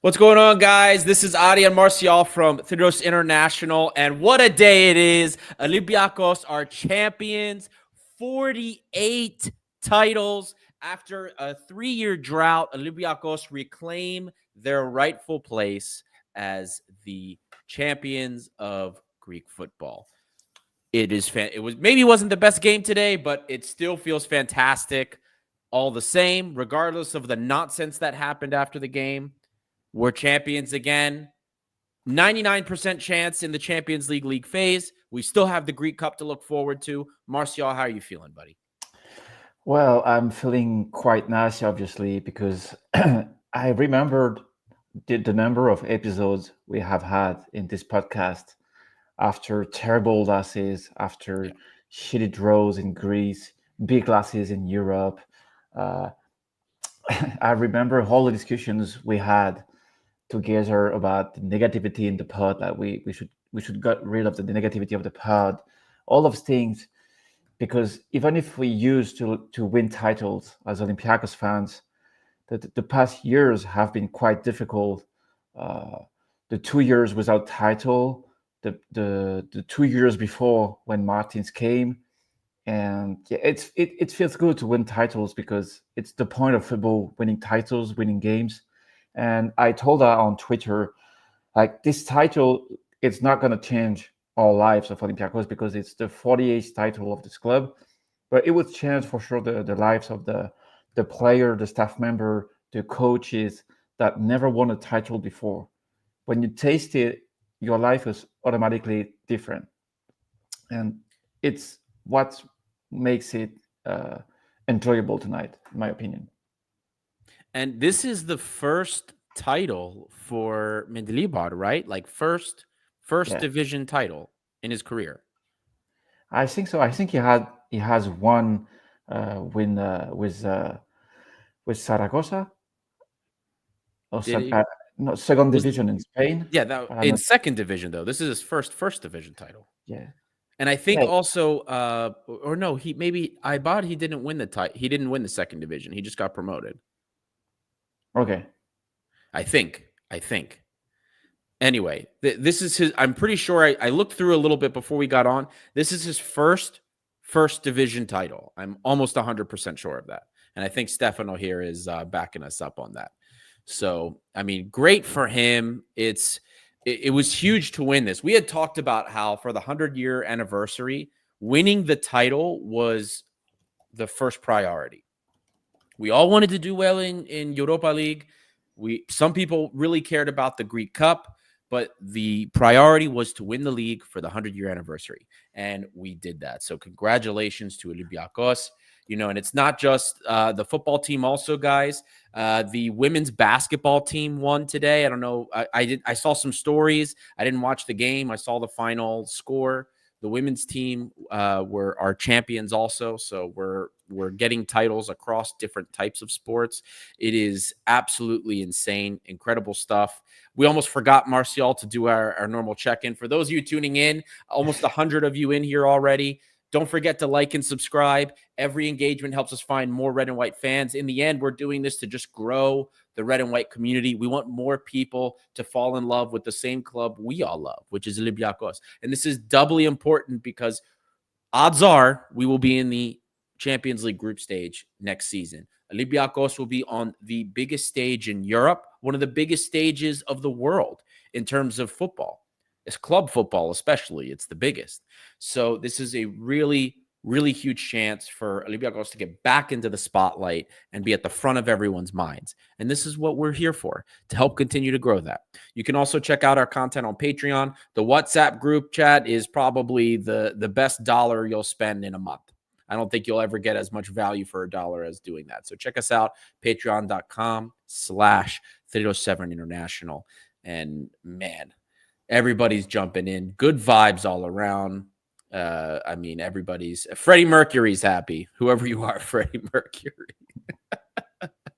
What's going on, guys? This is Adi and Martial from Thidros International, and what a day it is. Olympiacos are champions, 48 titles. After a 3-year drought, Olympiacos reclaim their rightful place as the champions of Greek football. It wasn't the best game today, but it still feels fantastic all the same, regardless of the nonsense that happened after the game. We're champions again. 99% chance in the Champions League phase. We still have the Greek Cup to look forward to. Martial, how are you feeling, buddy? Well, I'm feeling quite nice, obviously, because I remembered the number of episodes we have had in this podcast after terrible losses, after shitty draws in Greece, big losses in Europe. I remember all the discussions we had together about the negativity in the pod, that we should get rid of the negativity of the pod, all of things, because even if we used to win titles as Olympiacos fans, the past years have been quite difficult. The 2 years without title, the 2 years before when Martins came, and yeah, it feels good to win titles because it's the point of football: winning titles, winning games. And I told her on Twitter, like, this title, it's not going to change our lives of Olympiacos because it's the 48th title of this club, but it would change for sure the lives of the player, the staff member, the coaches that never won a title before. When you taste it, your life is automatically different, and it's what makes it enjoyable tonight, in my opinion. And this is the first title for Mendilibar, right? Like first division title in his career. I think so. I think he has one win with Zaragoza. Or no, second division in Spain. Yeah, in second division though. This is his first division title. Yeah. And I think also, or no, he didn't win the title. He didn't win the second division. He just got promoted. Okay. I think. Anyway, this is his. I'm pretty sure I looked through a little bit before we got on. This is his first division title. I'm almost 100% sure of that. And I think Stefano here is backing us up on that. So, I mean, great for him. It was huge to win this. We had talked about how for the 100-year anniversary, winning the title was the first priority. We all wanted to do well in Europa League. Some people really cared about the Greek Cup, but the priority was to win the league for the 100-year anniversary, and we did that. So congratulations to Olympiacos. And it's not just the football team also, guys. The women's basketball team won today. I don't know. I saw some stories. I didn't watch the game. I saw the final score. The women's team were our champions also. So we're getting titles across different types of sports. It is absolutely insane, incredible stuff. We almost forgot, Martial, to do our normal check-in. For those of you tuning in, almost 100 of you in here already. Don't forget to like and subscribe. Every engagement helps us find more red and white fans. In the end, we're doing this to just grow the red and white community. We want more people to fall in love with the same club we all love, which is Olympiacos. And this is doubly important because odds are we will be in the Champions League group stage next season. Olympiacos will be on the biggest stage in Europe, one of the biggest stages of the world in terms of football. It's club football, especially. It's the biggest. So this is a really, really huge chance for Olympiacos to get back into the spotlight and be at the front of everyone's minds. And this is what we're here for, to help continue to grow that. You can also check out our content on Patreon. The WhatsApp group chat is probably the best dollar you'll spend in a month. I don't think you'll ever get as much value for a dollar as doing that. So check us out, patreon.com/Thidros7 International. And man, everybody's jumping in. Good vibes all around. I mean, everybody's... Freddie Mercury's happy. Whoever you are, Freddie Mercury.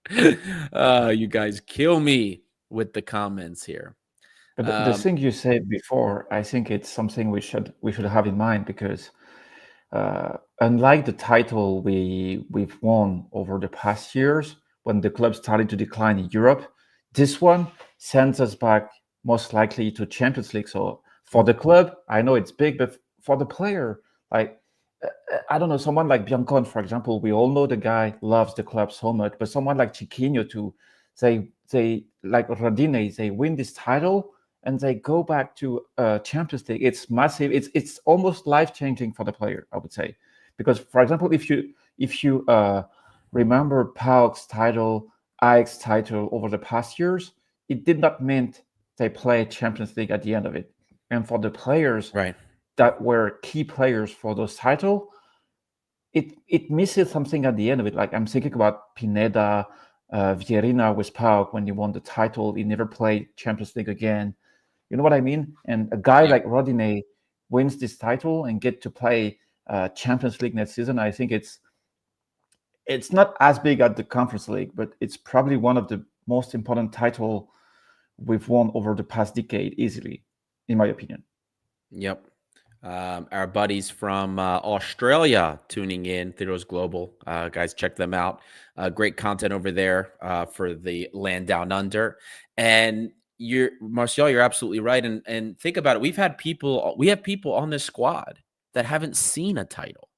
You guys kill me with the comments here. But the thing you said before, I think it's something we should have in mind, because unlike the title we've won over the past years when the club started to decline in Europe, this one sends us back most likely to Champions League. So for the club, I know it's big, but for the player, like I don't know, someone like Biancon, for example, we all know the guy loves the club so much, but someone like Chiquinho too, they like Rodine, they win this title and they go back to Champions League. It's massive. It's almost life changing for the player, I would say, because for example, if you remember PAOK's title, AEK's title over the past years, it did not mean they play Champions League at the end of it. And for the players Right. that were key players for those titles, it misses something at the end of it. Like I'm thinking about Pineda, Vieira with PAOK when he won the title. He never played Champions League again. You know what I mean? And a guy Yeah. like Rodine wins this title and get to play Champions League next season. I think it's not as big at the Conference League, but it's probably one of the most important title we've won over the past decade, easily, in my opinion. Yep. Our buddies from Australia tuning in, Theros Global. Guys, check them out. Great content over there for the Land Down Under. And Martial, you're absolutely right. And think about it. We have people on this squad that haven't seen a title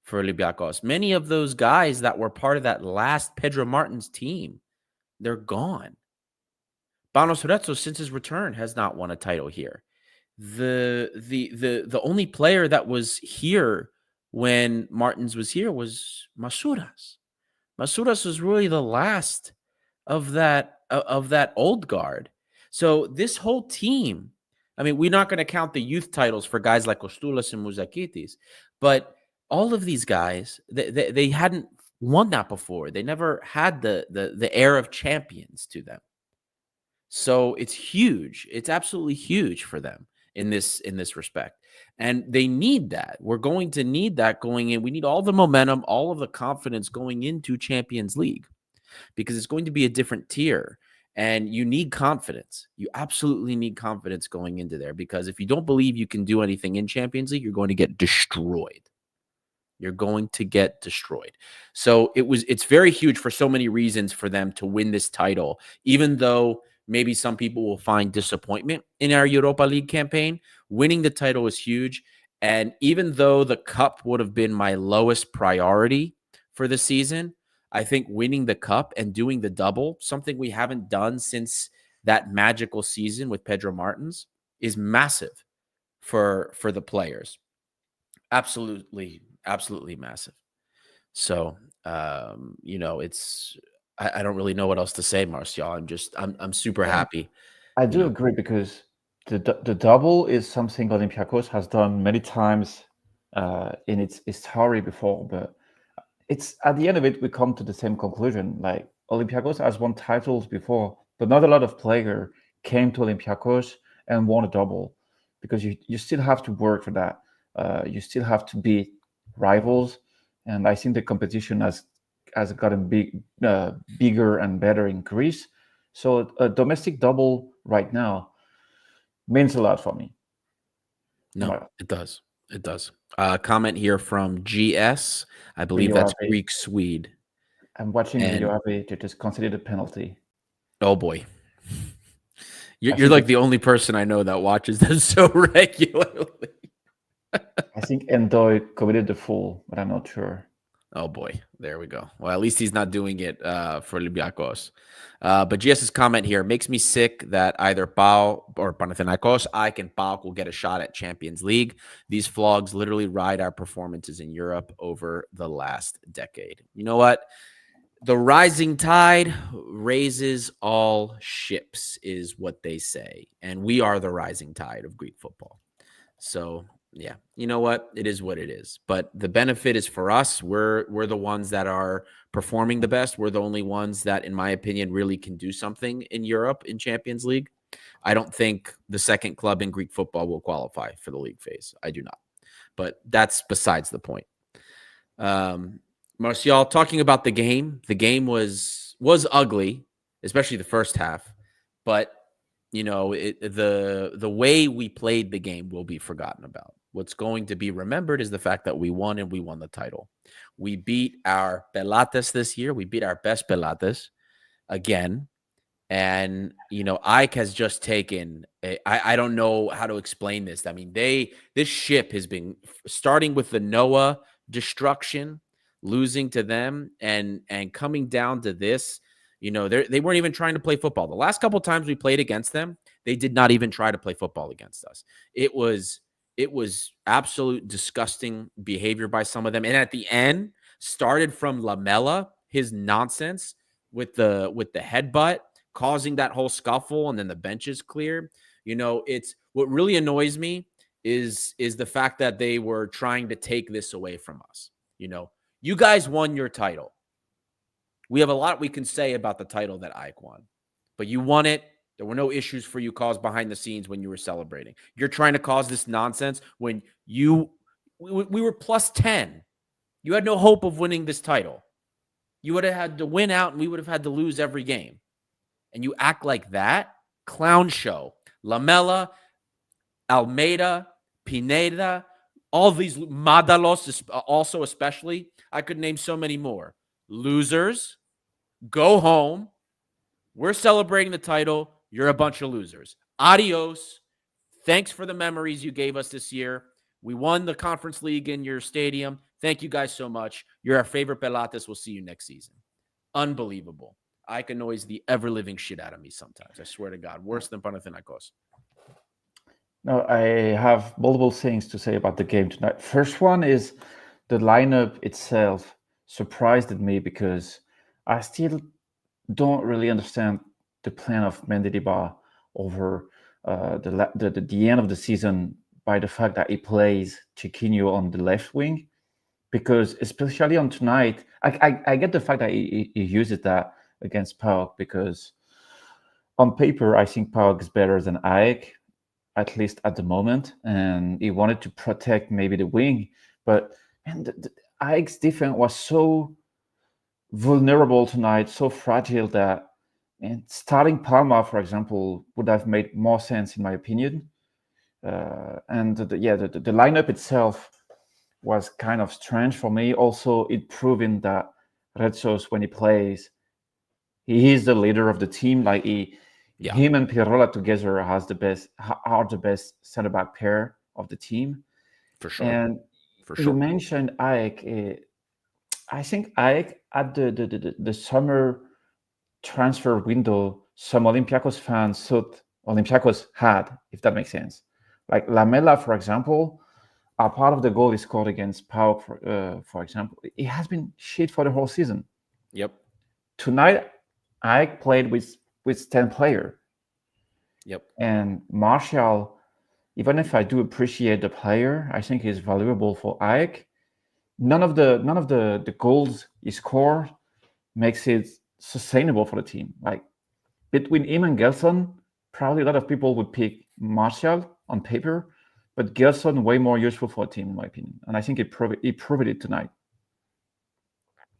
for Olympiacos. Many of those guys that were part of that last Pedro Martins team, they're gone. Banos Rezzo, since his return, has not won a title here. The only player that was here when Martins was here was Masuras. Masuras was really the last of that old guard. So this whole team, I mean, we're not going to count the youth titles for guys like Kostulas and Muzakitis, but all of these guys, they hadn't won that before. They never had the air of champions to them. So it's huge. It's absolutely huge for them in this respect. And they need that. We're going to need that going in. We need all the momentum, all of the confidence going into Champions League because it's going to be a different tier. And you need confidence. You absolutely need confidence going into there because if you don't believe you can do anything in Champions League, you're going to get destroyed. You're going to get destroyed. So it's very huge for so many reasons for them to win this title, even though maybe some people will find disappointment in our Europa League campaign. Winning the title is huge. And even though the cup would have been my lowest priority for the season, I think winning the cup and doing the double, something we haven't done since that magical season with Pedro Martins, is massive for the players. Absolutely massive. So, it's I don't really know what else to say, Martial. I'm super happy. I do agree because the double is something Olympiacos has done many times in its history before, but it's at the end of it we come to the same conclusion. Like Olympiacos has won titles before, but not a lot of players came to Olympiacos and won a double because you still have to work for that. You still have to beat rivals, and I think the competition has gotten bigger and better in Greece. So a domestic double right now means a lot for me. No, it does. It does. Comment here from GS. I believe Rio that's Ave. Greek Swede. I'm watching And Rio Ave to just consider the penalty. oh boy. You're think like the only person I know that watches them so regularly. I think Endoy committed the foul, but I'm not sure. Oh boy, there we go. Well, at least he's not doing it for Olympiacos. But GS's comment here makes me sick that either Pau or Panathinaikos, AEK and PAOK will get a shot at Champions League. These flogs literally ride our performances in Europe over the last decade. You know what? The rising tide raises all ships, is what they say. And we are the rising tide of Greek football. So yeah, you know what? It is what it is. But the benefit is for us. We're the ones that are performing the best. We're the only ones that, in my opinion, really can do something in Europe in Champions League. I don't think the second club in Greek football will qualify for the league phase. I do not. But that's besides the point. Martial, talking about the game was ugly, especially the first half. But the way we played the game will be forgotten about. What's going to be remembered is the fact that we won and we won the title. We beat our Pelates this year. We beat our best Pelates again. And, Ike has just taken, I don't know how to explain this. I mean, this ship has been starting with the Noah destruction, losing to them and coming down to this, they weren't even trying to play football. The last couple of times we played against them, they did not even try to play football against us. It was absolute disgusting behavior by some of them. And at the end, started from Lamela, his nonsense with the headbutt, causing that whole scuffle, and then the bench is cleared. It's what really annoys me is the fact that they were trying to take this away from us. You guys won your title. We have a lot we can say about the title that Ike won, but you won it. There were no issues for you caused behind the scenes when you were celebrating. You're trying to cause this nonsense when we were plus 10. You had no hope of winning this title. You would have had to win out, and we would have had to lose every game. And you act like that? Clown show. Lamela, Almeida, Pineda, all these, Madalos also especially. I could name so many more. Losers, go home. We're celebrating the title. You're a bunch of losers. Adios. Thanks for the memories you gave us this year. We won the Conference League in your stadium. Thank you guys so much. You're our favorite Pelates. We'll see you next season. Unbelievable. Ike annoys the ever-living shit out of me sometimes. I swear to God. Worse than Panathinaikos. No, I have multiple things to say about the game tonight. First one is the lineup itself surprised me because I still don't really understand the plan of Mendilibar over the end of the season by the fact that he plays Chiquinho on the left wing. Because especially on tonight, I get the fact that he uses that against PAOK because on paper, I think PAOK is better than AEK, at least at the moment. And he wanted to protect maybe the wing. But the AEK's defense was so vulnerable tonight, so fragile that starting Palma, for example, would have made more sense in my opinion. And the lineup itself was kind of strange for me. Also, it proven that Retsos, when he plays, he is the leader of the team. Like him and Pirola together are the best center back pair of the team. For sure. And you mentioned AEK. I think AEK at the summer transfer window, some Olympiacos fans thought Olympiacos had, if that makes sense. Like Lamela, for example, a part of the goal he scored against PAOK, for example, it has been shit for the whole season. Yep. Tonight, I played with 10 players. Yep. And Martial, even if I do appreciate the player, I think he's valuable for AEK. None of the goals he scored makes it sustainable for the team. Like between him and Gelson, probably a lot of people would pick Martial on paper, but Gelson way more useful for a team, in my opinion. And I think he proved it tonight.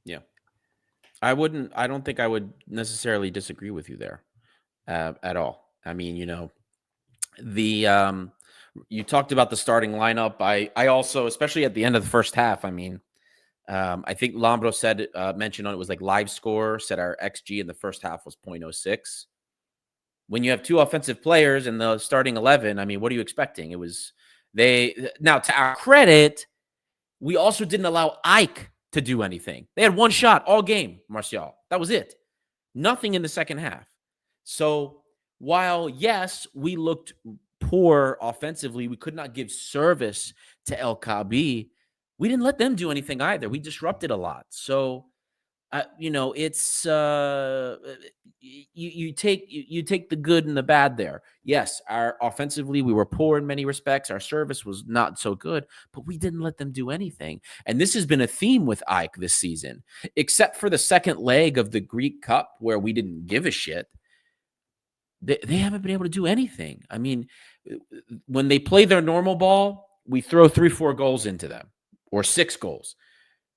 Yeah. I don't think I would necessarily disagree with you there at all. I mean, you talked about the starting lineup. I also, especially at the end of the first half, I mean, I think Lambro mentioned on it was like live score, said our XG in the first half was 0.06. When you have two offensive players in the starting 11, I mean, what are you expecting? It was now to our credit, we also didn't allow Ike to do anything. They had one shot all game, Martial. That was it. Nothing in the second half. So while, yes, we looked poor offensively, we could not give service to El Kaabi. We didn't let them do anything either. We disrupted a lot. So, it's you take the good and the bad there. Yes, our offensively we were poor in many respects. Our service was not so good, but we didn't let them do anything. And this has been a theme with Ike this season, except for the second leg of the Greek Cup where we didn't give a shit. They haven't been able to do anything. I mean, when they play their normal ball, we throw 3-4 goals into them or 6 goals.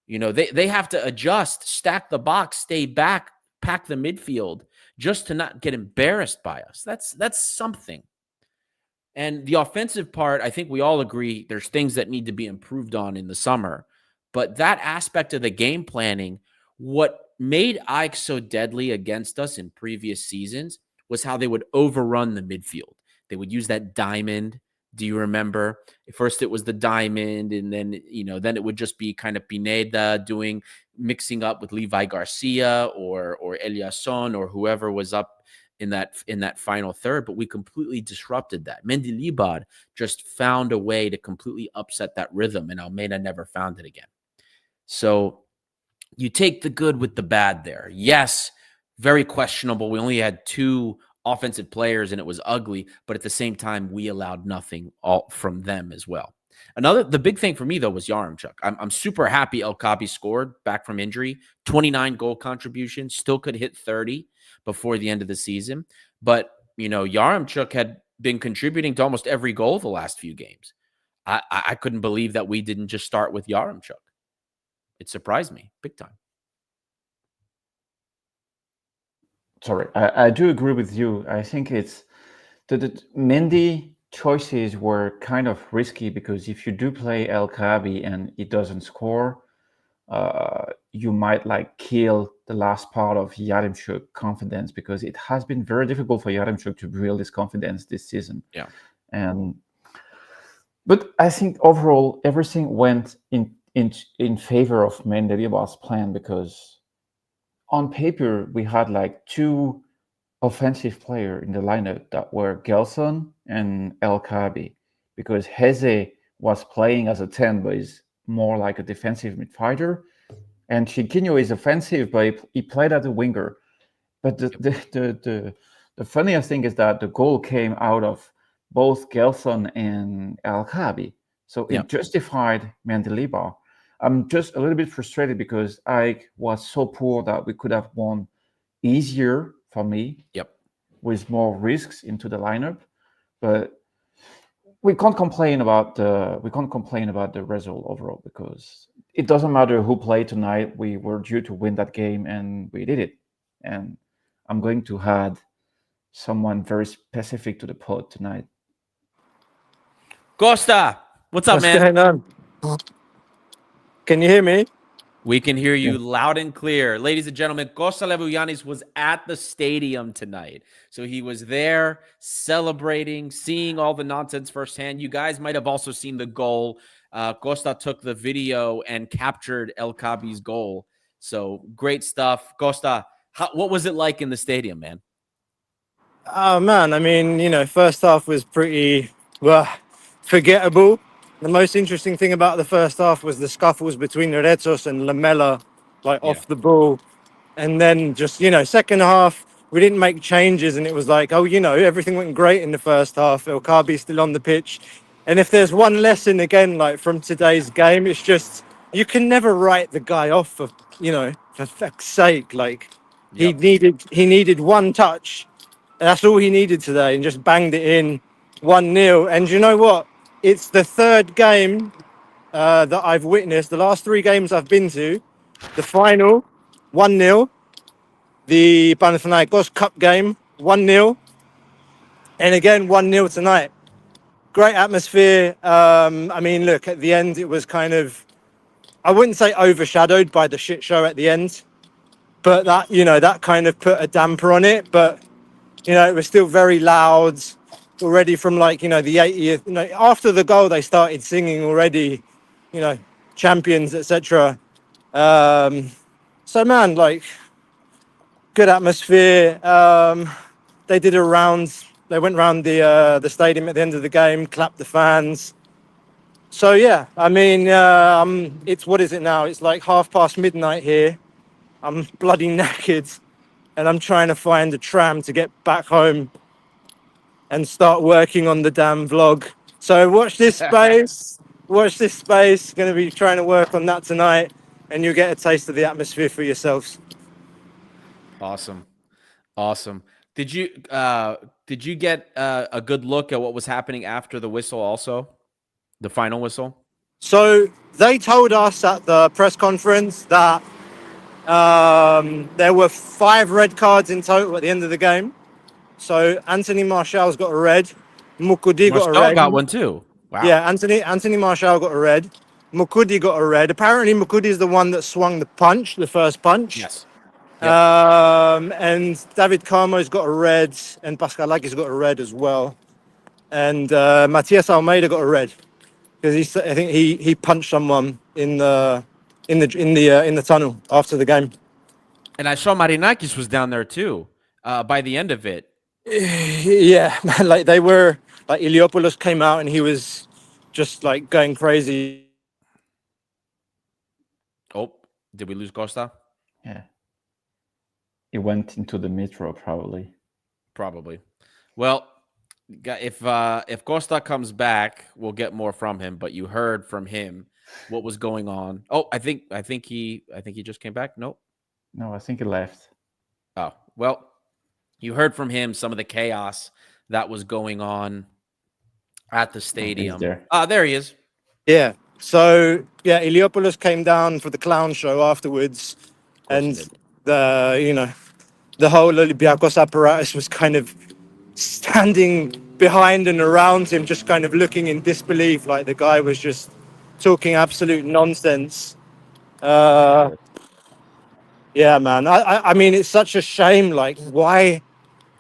They have to adjust, stack the box, stay back, pack the midfield just to not get embarrassed by us. That's something. And the offensive part, I think we all agree there's things that need to be improved on in the summer. But that aspect of the game planning, what made AEK so deadly against us in previous seasons was how they would overrun the midfield. They would use that diamond. Do you remember? First it was the diamond, and then then it would just be kind of Pineda mixing up with Levi Garcia or Eliasson or whoever was up in that final third. But we completely disrupted that. Mendilibar just found a way to completely upset that rhythm, and Almeida never found it again. So you take the good with the bad there. Yes, very questionable. We only had 2 offensive players and it was ugly, but at the same time, we allowed nothing from them as well. The big thing for me, though, was Yaremchuk. I'm super happy El Kaabi scored back from injury, 29 goal contribution, still could hit 30 before the end of the season. But, Yaremchuk had been contributing to almost every goal the last few games. I couldn't believe that we didn't just start with Yaremchuk. It surprised me big time. Sorry, I do agree with you. I think it's the Mendy choices were kind of risky because if you do play El Kaabi and it doesn't score, you might kill the last part of Yaremchuk confidence, because it has been very difficult for Yaremchuk to build his confidence this season. Yeah. But I think overall everything went in favor of Mendilibar's plan, because on paper we had 2 offensive players in the lineup that were Gelson and El Kaabi, because Heze was playing as a 10 but is more like a defensive midfielder, and Chiquinho is offensive but he played as a winger. But the funniest thing is that the goal came out of both Gelson and El Kaabi, so it justified Mendilibar. I'm just a little bit frustrated because AEK was so poor that we could have won easier for me. Yep. With more risks into the lineup, but we can't complain about the result overall, because it doesn't matter who played tonight. We were due to win that game and we did it. And I'm going to add someone very specific to the pod tonight. Costa, what's up, man? What's going on? Can you hear me? We can hear you loud and clear. Ladies and gentlemen, Costa Levuyanis was at the stadium tonight. So he was there celebrating, seeing all the nonsense firsthand. You guys might have also seen the goal. Costa took the video and captured El Kaabi's goal. So great stuff. Costa, what was it like in the stadium, man? Oh, man. I mean, first half was pretty forgettable. The most interesting thing about the first half was the scuffles between Rezos and Lamela, off the ball. And then just, second half, we didn't make changes. And it was everything went great in the first half. El Kaabi's still on the pitch. And if there's one lesson, again, from today's game, it's just you can never write the guy off for fuck's sake. He needed one touch. And that's all he needed today, and just banged it in 1-0. And you know what? It's the third game that I've witnessed. The last 3 games I've been to, the final, 1-0. The Panathinaikos Cup game, 1-0. And again, 1-0 tonight. Great atmosphere. I mean, look, at the end, it was kind of, I wouldn't say overshadowed by the shit show at the end, but that kind of put a damper on it. But, it was still very loud. Already from the 80th, after the goal, they started singing already, champions, etc. So man, good atmosphere. They did a round. They went around the stadium at the end of the game, clapped the fans. So yeah, I mean, it's, what is it now? It's midnight here. I'm bloody knackered, and I'm trying to find a tram to get back home and start working on the damn vlog. So watch this space. Going to be trying to work on that tonight, and you'll get a taste of the atmosphere for yourselves. Awesome. Did you get a good look at what was happening after the whistle also? The final whistle? So they told us at the press conference that there were 5 red cards in total at the end of the game. So Anthony Martial's got a red. Mukudi got a red. Got one too. Wow. Yeah, Anthony Martial got a red. Mukudi got a red. Apparently Mukudi is the one that swung the first punch. Yes. Yep. And David Carmo's got a red, and Pascalagi's got a red as well. And Matthias Almeida got a red because I think he punched someone in the tunnel after the game. And I saw Marinakis was down there too. By the end of it, Yeah, man, like they were like Iliopoulos came out and he was just like going crazy. oh, did we lose Costa? Yeah. It went into the metro, probably. Probably. Well, if Costa comes back, we'll get more from him. But you heard from him what was going on. Oh, I think he just came back. Nope. No, I think it left. Oh, well, you heard from him some of the chaos that was going on at the stadium. There he is. Yeah. So yeah, Iliopoulos came down for the clown show afterwards, and the whole Olympiacos apparatus was kind of standing behind and around him, just kind of looking in disbelief, like the guy was just talking absolute nonsense. Yeah, man. I mean, it's such a shame. Like, why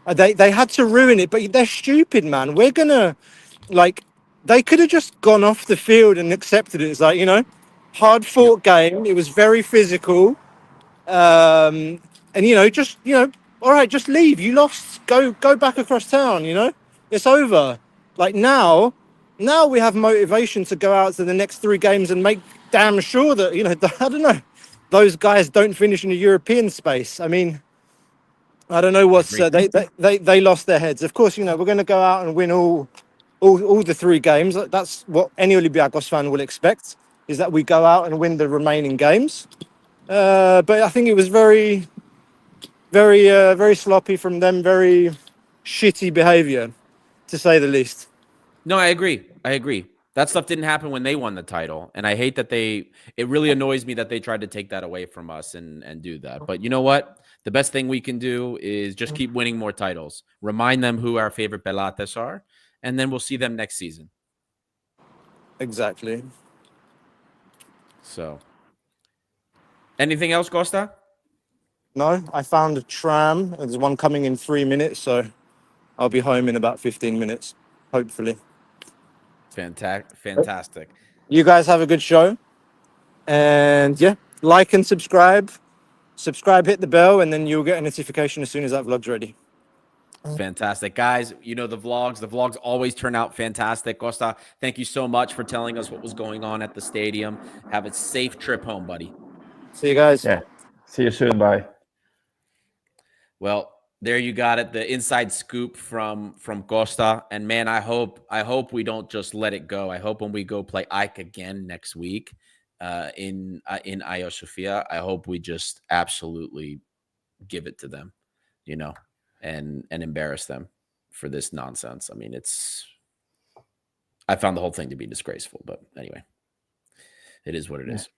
they had to ruin it? But they're stupid, man. We're gonna like they could have just gone off the field and accepted it. It's like, hard fought game. It was very physical. And just all right, just leave. You lost. Go back across town. It's over. Like now we have motivation to go out to the next 3 games and make damn sure that I don't know, those guys don't finish in a European space. I mean, I don't know what's they lost their heads. Of course, we're going to go out and win all the 3 games. That's what any Olympiacos fan will expect, is that we go out and win the remaining games. But I think it was very, very, very sloppy from them. Very shitty behavior, to say the least. No, I agree. That stuff didn't happen when they won the title. And I hate that it really annoys me that they tried to take that away from us and do that. But you know what? The best thing we can do is just keep winning more titles. Remind them who our favorite Pelates are. And then we'll see them next season. Exactly. So, anything else, Costa? No, I found a tram. There's one coming in 3 minutes, so I'll be home in about 15 minutes, hopefully. Fantastic. You guys have a good show. And yeah, like and subscribe. Hit the bell, and then you'll get a notification as soon as that vlog's ready. Fantastic. Guys, the vlogs always turn out fantastic. Costa, thank you so much for telling us what was going on at the stadium. Have a safe trip home, buddy. See you guys. Yeah. See you soon. Bye. Well, there you got it. The inside scoop from Costa. And man, I hope we don't just let it go. I hope when we go play AEK again next week in Hagia Sophia, I hope we just absolutely give it to them, and embarrass them for this nonsense. I mean, I found the whole thing to be disgraceful, but anyway, it is what it is.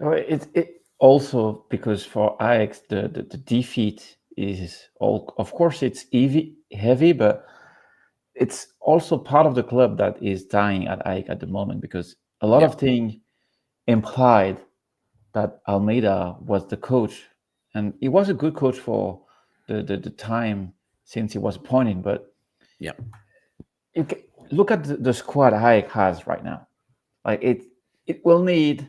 It also, because for Ajax, the defeat is of course it's heavy, but it's also part of the club that is dying at Ajax at the moment, because a lot of things implied that Almeida was the coach, and he was a good coach for the time since he was appointed. But look at the squad Ajax has right now. Like it will need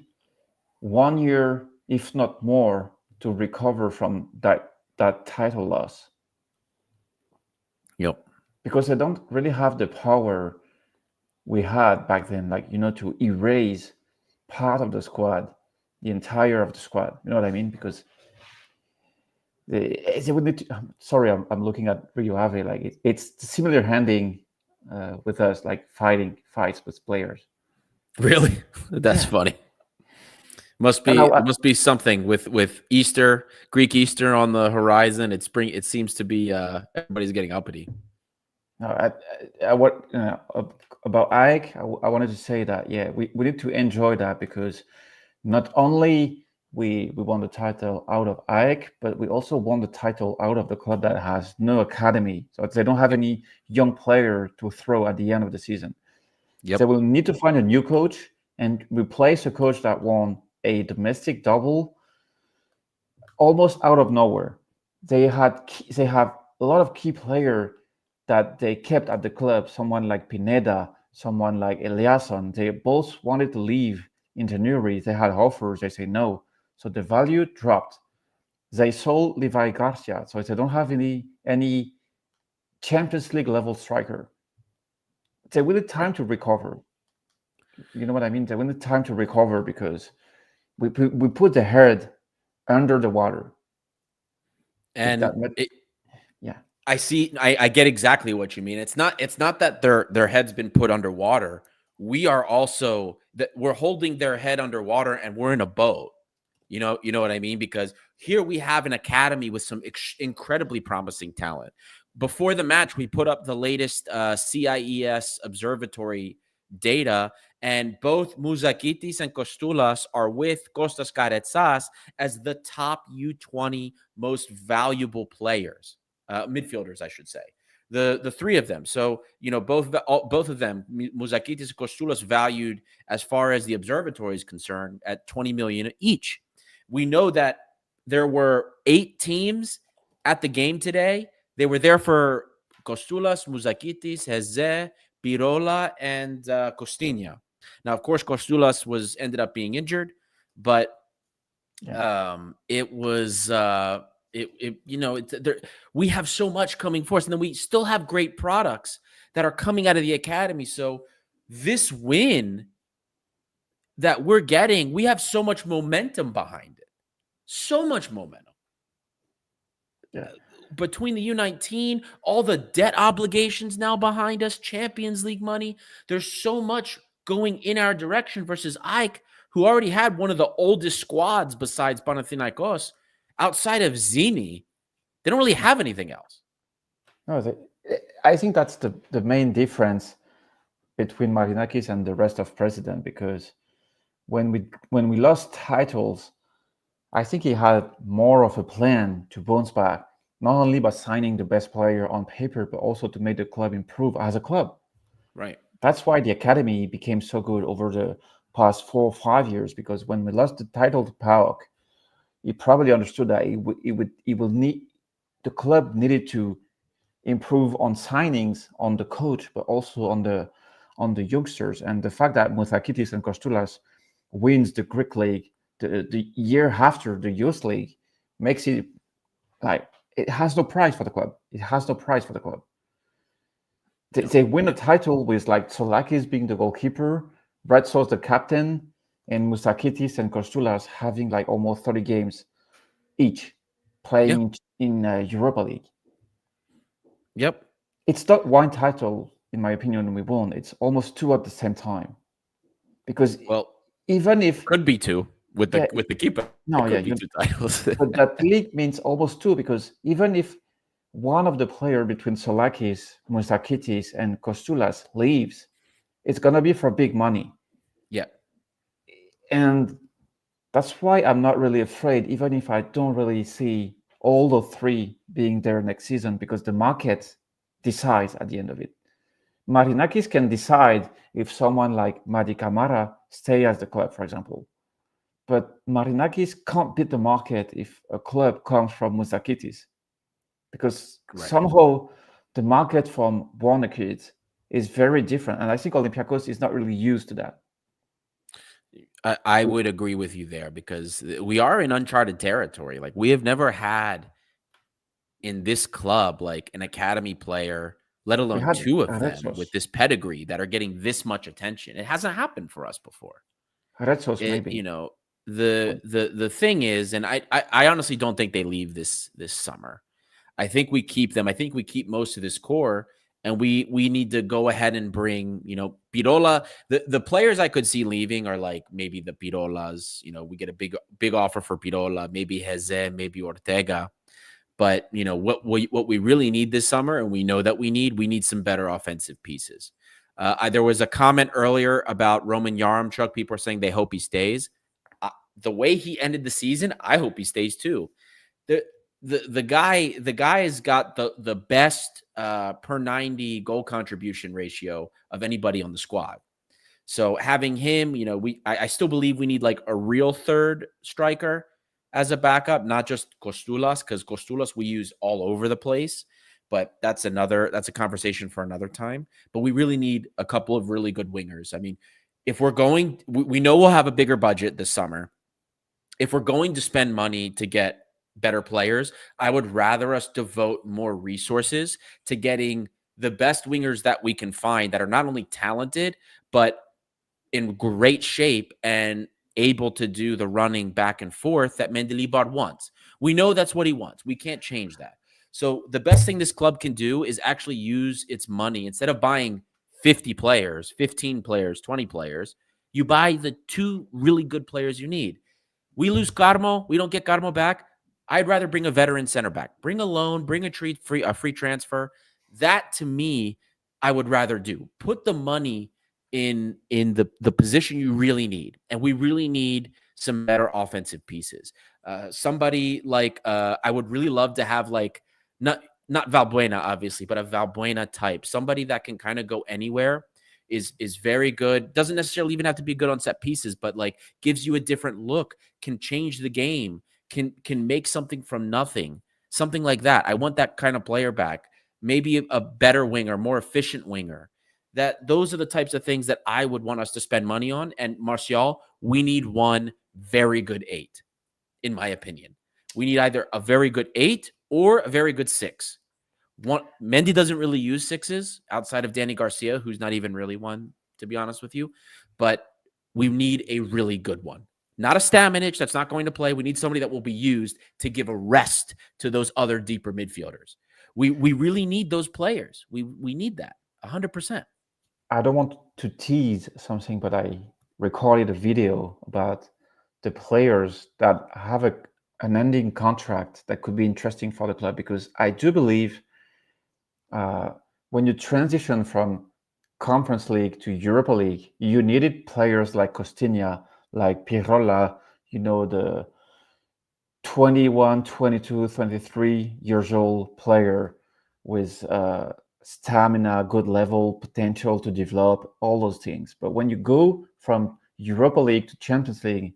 1 year, if not more, to recover from that title loss. Yep. Because they don't really have the power we had back then, to erase part of the squad, the entire of the squad. You know what I mean? Because they would need to, sorry, I'm looking at Rio Ave. Like it's similar handing with us, like fights with players. Really? That's funny. Must be something with Easter, Greek Easter on the horizon. It's spring. It seems to be everybody's getting uppity. No, about AEK, I wanted to say that we need to enjoy that, because not only we won the title out of AEK, but we also won the title out of the club that has no academy, so they don't have any young player to throw at the end of the season. So we'll need to find a new coach and replace a coach that won a domestic double almost out of nowhere. They have a lot of key players that they kept at the club. Someone like Pineda, someone like Eliasson. They both wanted to leave in January. They had offers. They say no. So the value dropped. They sold Levi Garcia. So they don't have any Champions League level striker. They will need time to recover. You know what I mean? They will need time to recover because we put the head under the water. And yeah, I get exactly what you mean. It's not that their head's been put underwater. We are also that we're holding their head underwater and we're in a boat. You know what I mean? Because here we have an academy with some incredibly promising talent. Before the match, we put up the latest CIES observatory data, and both Muzakitis and Kostulas are with Kostas Karetsas as the top U20 most valuable players, midfielders, I should say. The three of them. So, both of them, Muzakitis and Kostulas, valued as far as the observatory is concerned at 20 million each. We know that there were 8 teams at the game today. They were there for Kostulas, Muzakitis, Heze, Pirola, and Costinha. Now, of course, Kostulas ended up being injured, but it was we have so much coming for us, and then we still have great products that are coming out of the academy. So this win that we're getting, we have so much momentum behind it. So much momentum. Yeah. Between the U19, all the debt obligations now behind us, Champions League money, there's so much going in our direction versus AEK, who already had one of the oldest squads besides Panathinaikos. Outside of Zini, they don't really have anything else. No, I think that's the main difference between Marinakis and the rest of President, because when we lost titles, I think he had more of a plan to bounce back, not only by signing the best player on paper, but also to make the club improve as a club. Right. That's why the academy became so good over the past 4 or 5 years, because when we lost the title to PAOK, he probably understood that the club needed to improve on signings, on the coach, but also on the youngsters. And the fact that Muzakitis and Kostulas wins the Greek league the year after the youth league makes it like it has no price for the club. It has no price for the club. They win a title with like Tsolakis being the goalkeeper, Retsos the captain, and Muzakitis and Kostulas having like almost 30 games each playing in Europa League. Yep. It's not one title, in my opinion, we won. It's almost 2 at the same time. Because even if could be 2 with the keeper. No, yeah, 2 titles. But that league means almost 2, because even if one of the players between Tsolakis, Muzakitis, and Kostulas leaves, it's gonna be for big money. Yeah. And that's why I'm not really afraid, even if I don't really see all the 3 being there next season, because the market decides at the end of it. Marinakis can decide if someone like Madi Camara stay as the club, for example. But Marinakis can't beat the market if a club comes from Muzakitis, because somehow the market from Wonderkids is very different. And I think Olympiacos is not really used to that. I would agree with you there, because we are in uncharted territory. Like, we have never had in this club like an academy player, let alone 2 of them with this pedigree that are getting this much attention. It hasn't happened for us before. Retsos, maybe. The thing is, and I honestly don't think they leave this summer. I think we keep them. I think we keep most of this core, and we need to go ahead and bring, Pirola. The players I could see leaving are like maybe the Pirolas. We get a big offer for Pirola, maybe Heze, maybe Ortega. But what we really need this summer, and we know that we need some better offensive pieces. There was a comment earlier about Roman Yaremchuk. People are saying they hope he stays. The way he ended the season, I hope he stays too. The guy has got the best per 90 goal contribution ratio of anybody on the squad. So having him, I still believe we need like a real third striker. as a backup, not just Kostulas, because Kostulas we use all over the place. But that's a conversation for another time. But we really need a couple of really good wingers. I mean, if we're going, we know we'll have a bigger budget this summer. If we're going to spend money to get better players, I would rather us devote more resources to getting the best wingers that we can find that are not only talented, but in great shape and able to do the running back and forth that Mendilibar wants. We know that's what he wants. We can't change that. So the best thing this club can do is actually use its money. Instead of buying 50 players, 15 players, 20 players, you buy the 2 really good players you need. We lose Carmo. We don't get Carmo back. I'd rather bring a veteran center back. Bring a loan. Bring a free transfer. That, to me, I would rather do. Put the money in the position you really need, and we really need some better offensive pieces. Somebody like I would really love to have, like, not Valbuena, obviously, but a Valbuena type. Somebody that can kind of go anywhere. Is very good. Doesn't necessarily even have to be good on set pieces, but like gives you a different look, can change the game, can make something from nothing, something like that. I want that kind of player back. Maybe a better winger, more efficient winger. Those are the types of things that I would want us to spend money on. And Martial, we need one very good 8, in my opinion. We need either a very good 8 or a very good 6. Mendy doesn't really use 6s outside of Danny Garcia, who's not even really one, to be honest with you. But we need a really good one. Not a Stamenic that's not going to play. We need somebody that will be used to give a rest to those other deeper midfielders. We really need those players. We need that 100%. I don't want to tease something, but I recorded a video about the players that have an ending contract that could be interesting for the club, because I do believe when you transition from Conference League to Europa League, you needed players like Costinha, like Pirola, the 21, 22, 23 years old player with stamina, good level, potential to develop, all those things. But when you go from Europa League to Champions League,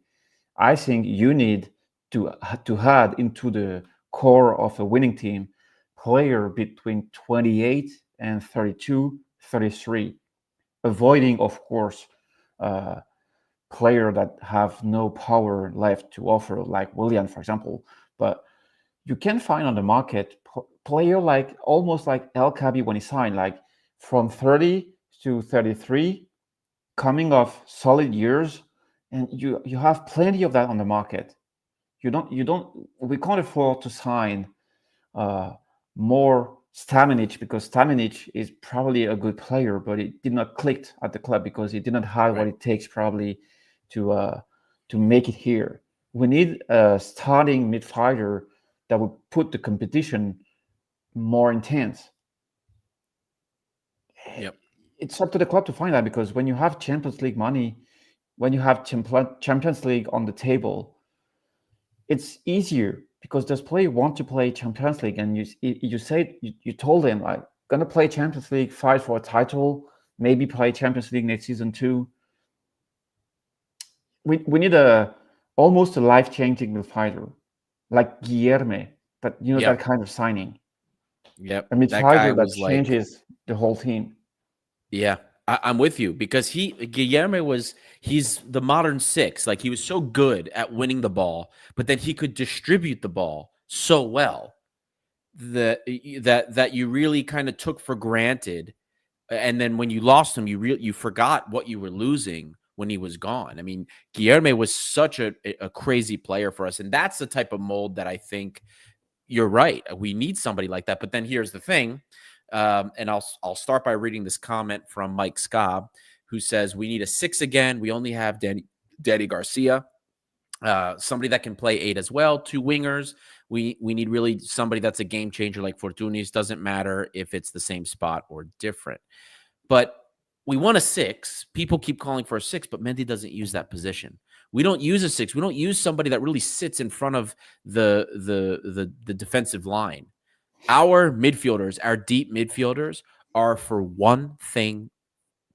I think you need to add into the core of a winning team player between 28 and 32, 33, avoiding, of course, player that have no power left to offer, like Willian, for example. But you can find on the market player like almost like El Kabi when he signed, like from 30 to 33, coming off solid years, and you have plenty of that on the market. We can't afford to sign more Stamenic, because Stamenic is probably a good player, but it did not click at the club because he did not have what it takes probably to make it here. We need a starting midfielder that would put the competition more intense. Yep. It's up to the club to find that, because when you have Champions League money, when you have Champions League on the table, it's easier because those players want to play Champions League, and you told them, like, gonna play Champions League, fight for a title, maybe play Champions League next season too. We need almost a life-changing midfielder like Guilherme, that kind of signing. Yep. A midfielder that changes the whole team. Yeah, I'm with you, because Guilherme he's the modern 6. Like, he was so good at winning the ball, but then he could distribute the ball so well that you really kind of took for granted. And then when you lost him, you forgot what you were losing when he was gone. I mean, Guilherme was such a crazy player for us, and that's the type of mold that I think you're right. We need somebody like that. But then here's the thing. And I'll start by reading this comment from Mike Scobb, who says, we need a 6 again. We only have Danny Garcia, somebody that can play 8 as well, 2 wingers. We need really somebody that's a game changer like Fortunis. Doesn't matter if it's the same spot or different. But we want a 6. People keep calling for a 6, but Mendy doesn't use that position. We don't use a 6. We don't use somebody that really sits in front of the defensive line. Our midfielders, our deep midfielders, are for one thing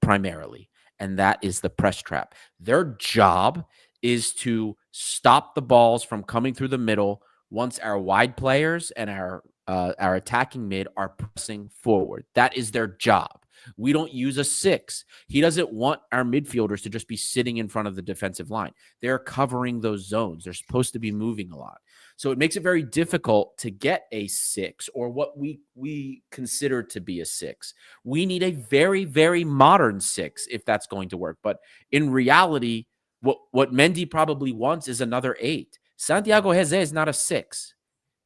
primarily, and that is the press trap. Their job is to stop the balls from coming through the middle once our wide players and our attacking mid are pressing forward. That is their job. We don't use a 6. He doesn't want our midfielders to just be sitting in front of the defensive line. They're covering those zones. They're supposed to be moving a lot. So it makes it very difficult to get a 6 or what we consider to be a 6. We need a very, very modern 6 if that's going to work. But in reality, what Mendy probably wants is another 8. Santiago Jose is not a 6.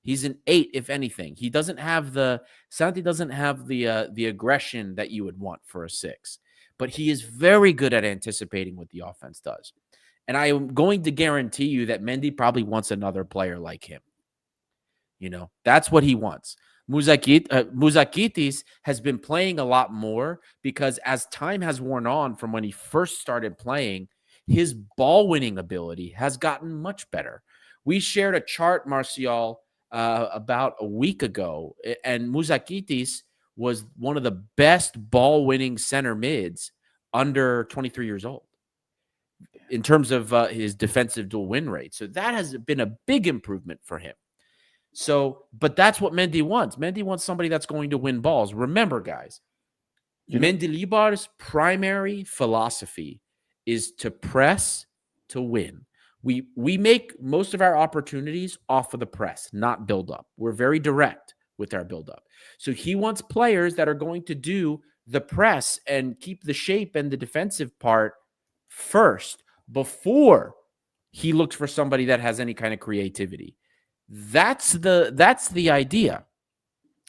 He's an 8, if anything. He doesn't have Santi doesn't have the aggression that you would want for a 6. But he is very good at anticipating what the offense does. And I am going to guarantee you that Mendy probably wants another player like him. That's what he wants. Mouzakitis has been playing a lot more because as time has worn on from when he first started playing, his ball-winning ability has gotten much better. We shared a chart, Martial, about a week ago, and Mouzakitis was one of the best ball-winning center mids under 23 years old in terms of his defensive dual win rate. So that has been a big improvement for him. So, but that's what Mendy wants. Mendy wants somebody that's going to win balls. Remember, guys, Mendilibar's primary philosophy is to press to win. We make most of our opportunities off of the press, not build up. We're very direct with our build up. So he wants players that are going to do the press and keep the shape and the defensive part first before he looks for somebody that has any kind of creativity. That's the idea.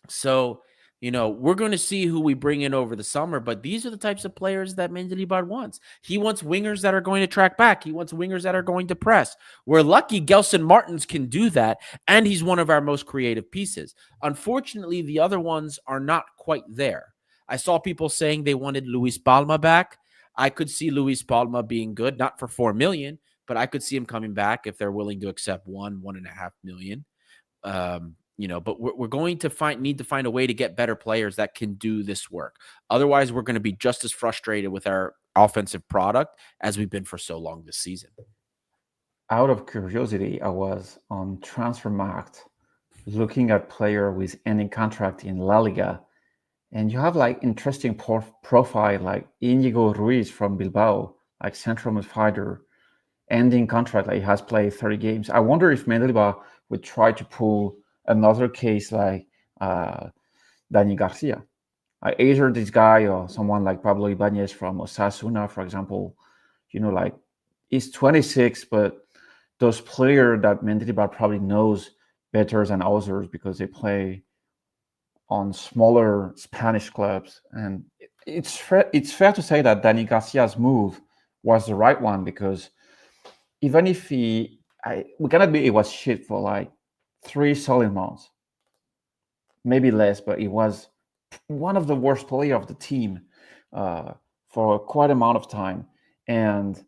So, we're going to see who we bring in over the summer, but these are the types of players that Mendilibar wants. He wants wingers that are going to track back. He wants wingers that are going to press. We're lucky Gelson Martins can do that, and he's one of our most creative pieces. Unfortunately, the other ones are not quite there. I saw people saying they wanted Luis Palma back. I could see Luis Palma being good, not for $4 million, but I could see him coming back if they're willing to accept $1.5 million. But we're going to need to find a way to get better players that can do this work. Otherwise, we're going to be just as frustrated with our offensive product as we've been for so long this season. Out of curiosity, I was on Transfermarkt looking at player with ending contract in La Liga, and you have interesting profile like Inigo Ruiz from Bilbao, like central midfielder, ending contract, he has played 30 games. I wonder if Mendilibar would try to pull another case like Dani Garcia. Either this guy or someone like Pablo Ibanez from Osasuna, for example, he's 26, but those players that Mendilibar probably knows better than others because they play on smaller Spanish clubs. And it's fair to say that Dani Garcia's move was the right one because even if we cannot be, it was shit for 3 solid months, maybe less, but it was one of the worst players of the team for quite an amount of time. And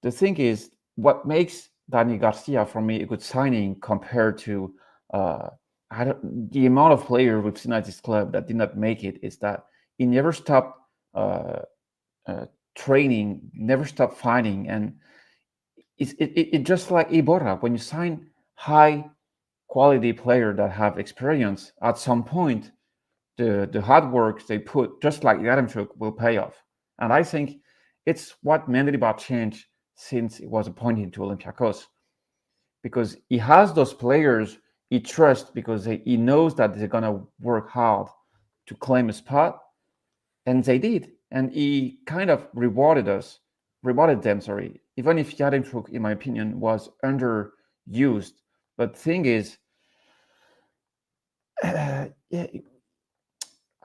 the thing is, what makes Dani Garcia for me a good signing compared to the amount of players we've seen at this club that did not make it is that he never stopped training, never stopped fighting, and it just like Iborra, when you sign high quality player that have experience, at some point the hard work they put, just like Yaremchuk, will pay off. And I think it's what Mendilibar changed since he was appointed to Olympiacos, because he has those players he trusts because he knows that they're gonna work hard to claim a spot, and they did. And he kind of rewarded them, even if Yaremchuk, in my opinion, was underused. But the thing is, I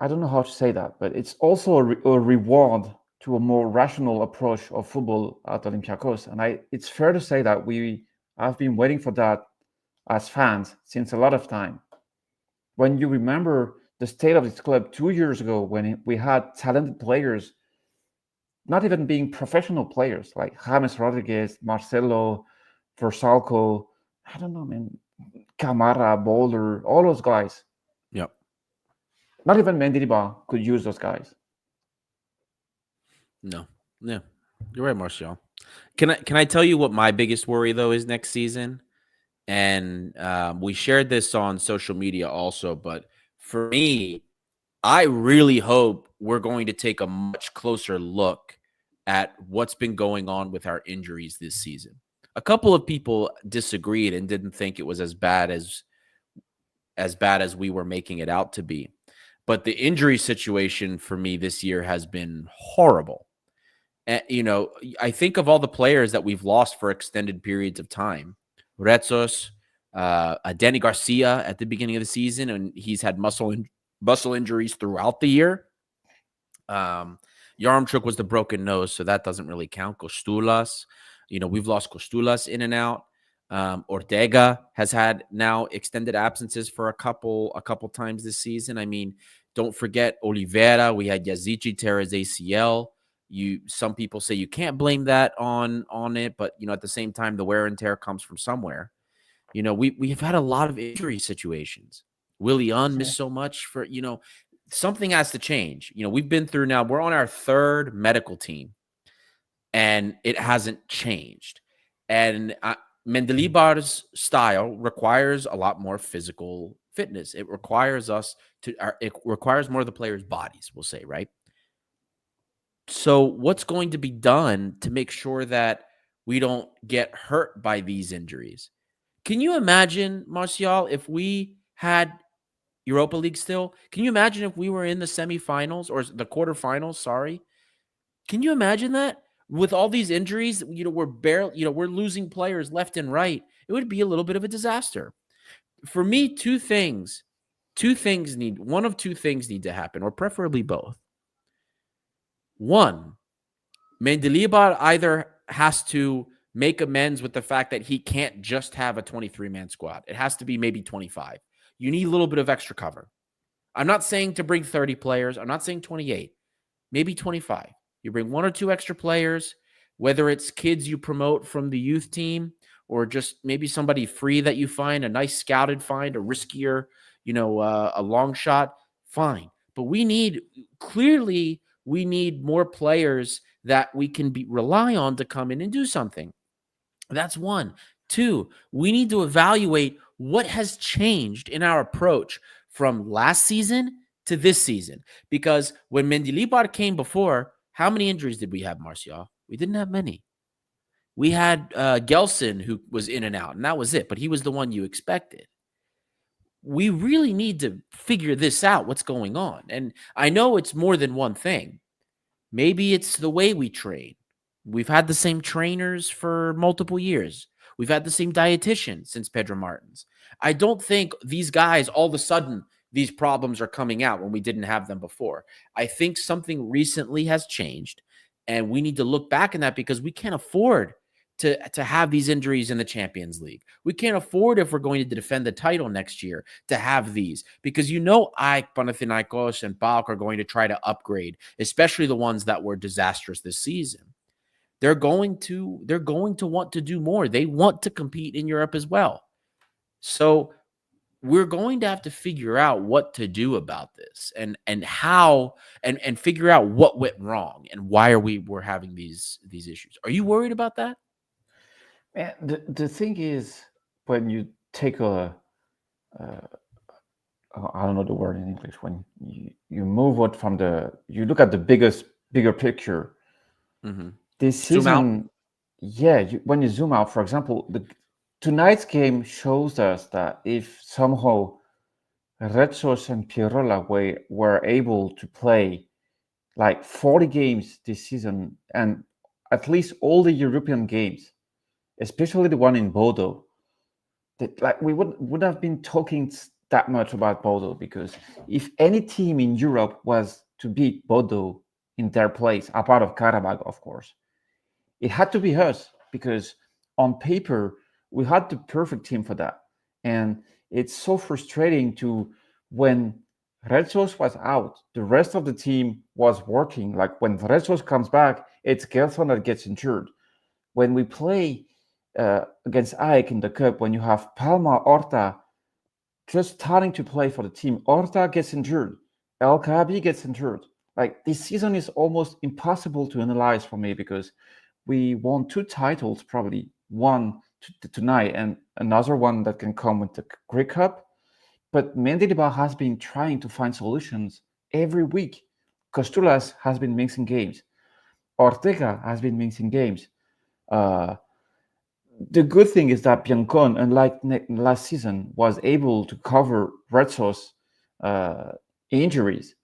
don't know how to say that, but it's also a reward to a more rational approach of football at Olympiacos. And it's fair to say that I've been waiting for that as fans since a lot of time. When you remember the state of this club 2 years ago, when we had talented players, not even being professional players, like James Rodriguez, Marcelo, Versalco, I don't know, man, Camara, Boulder, all those guys. Yep. Not even Mendilibar could use those guys. No. Yeah. You're right, Martial. Can I tell you what my biggest worry though is next season? And we shared this on social media also, but for me, I really hope we're going to take a much closer look at what's been going on with our injuries this season. A couple of people disagreed and didn't think it was as bad as we were making it out to be. But the injury situation for me this year has been horrible. And, I think of all the players that we've lost for extended periods of time. Retsos, Danny Garcia at the beginning of the season, and he's had muscle injuries throughout the year. Yarmchuk was the broken nose, so that doesn't really count. Kostulas, we've lost Kostulas in and out. Ortega has had now extended absences for a couple times this season. I mean, don't forget Oliveira. We had Yazici tear his ACL. Some people say you can't blame that on it, but at the same time, the wear and tear comes from somewhere. We've had a lot of injury situations. Willian missed so much for something has to change. We've been through now. We're on our third medical team, and it hasn't changed. And Mendilibar's style requires a lot more physical fitness. It requires it requires more of the players' bodies, we'll say, right? So what's going to be done to make sure that we don't get hurt by these injuries? Can you imagine, Martial, if we had Europa League still? Can you imagine if we were in the semifinals or the quarterfinals? Sorry. Can you imagine that? With all these injuries, we're losing players left and right. It would be a little bit of a disaster. For me, one of two things need to happen, or preferably both. One, Mendilibar either has to make amends with the fact that he can't just have a 23-man squad. It has to be maybe 25. You need a little bit of extra cover. I'm not saying to bring 30 players. I'm not saying 28. Maybe 25. You bring one or two extra players, whether it's kids you promote from the youth team or just maybe somebody free that you find, a nice scouted find, a riskier, a long shot, fine. But we need more players that we can rely on to come in and do something. That's one. Two, we need to evaluate what has changed in our approach from last season to this season. Because when Mendilibar came before, how many injuries did we have, Martial? We didn't have many. We had Gelson, who was in and out, and that was it. But he was the one you expected. We really need to figure this out, what's going on. And I know it's more than one thing. Maybe it's the way we train. We've had the same trainers for multiple years. We've had the same dietitian since Pedro Martins. I don't think these guys, all of a sudden, these problems are coming out when we didn't have them before. I think something recently has changed, and we need to look back in that because we can't afford to have these injuries in the Champions League. We can't afford, if we're going to defend the title next year, to have these because AEK, Panathinaikos, and PAOK are going to try to upgrade, especially the ones that were disastrous this season. They're going to want to do more. They want to compete in Europe as well. So we're going to have to figure out what to do about this and how and figure out what went wrong and why we're having these issues. Are you worried about that? Man, the thing is, when you take I don't know the word in English, when you move it from you look at the bigger picture. Mm-hmm. This season, when you zoom out, for example, tonight's game shows us that if somehow Retsos and Pirola were able to play like 40 games this season and at least all the European games, especially the one in Bodo, that we would have been talking that much about Bodo, because if any team in Europe was to beat Bodo in their place, apart of Karabakh, of course, it had to be us, because on paper we had the perfect team for that. And it's so frustrating when Retsos was out, the rest of the team was working. Like when Retsos comes back, it's Gelson that gets injured. When we play against AEK in the cup, when you have Palma, Horta just starting to play for the team, Horta gets injured, El Kaabi gets injured. Like, this season is almost impossible to analyze for me, because we won 2 titles, probably one tonight and another one that can come with the Greek Cup. But Mendilibar has been trying to find solutions every week. Costulas has been mixing games. Ortega has been mixing games. Uh, the good thing is that Biancon, unlike last season, was able to cover Red Sauce uh, injuries.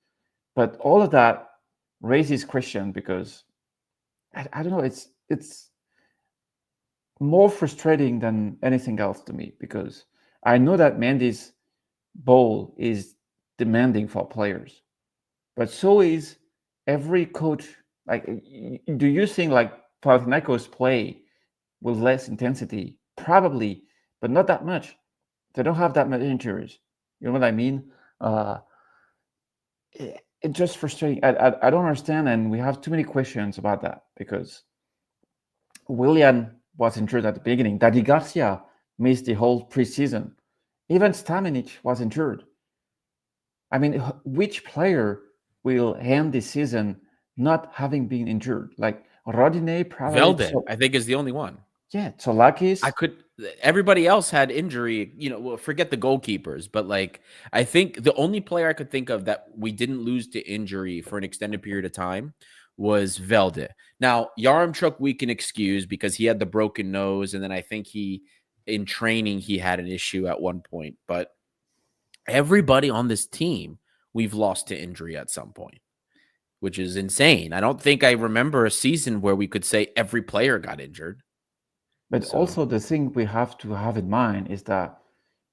But all of that raises question because I don't know. It's more frustrating than anything else to me because I know that Mendy's ball is demanding for players, but so is every coach. Like, do you think like Panathinaikos play with less intensity? Probably, but not that much. They don't have that much injuries. You know what I mean? Uh, it's just frustrating. I don't understand, and we have too many questions about that because Willian was injured at the beginning. Daddy Garcia missed the whole preseason. Even Stamenic was injured. I mean, which player will end the season not having been injured? Like Rodinei, probably. Veldin, I think, is the only one. Yeah, Tsolakis. Everybody else had injury, well, forget the goalkeepers, but like, I think the only player I could think of that we didn't lose to injury for an extended period of time was Velde. Now, Yaremchuk we can excuse because he had the broken nose, and then I think in training, he had an issue at one point, but everybody on this team, we've lost to injury at some point, which is insane. I don't think I remember a season where we could say every player got injured. But also the thing we have to have in mind is that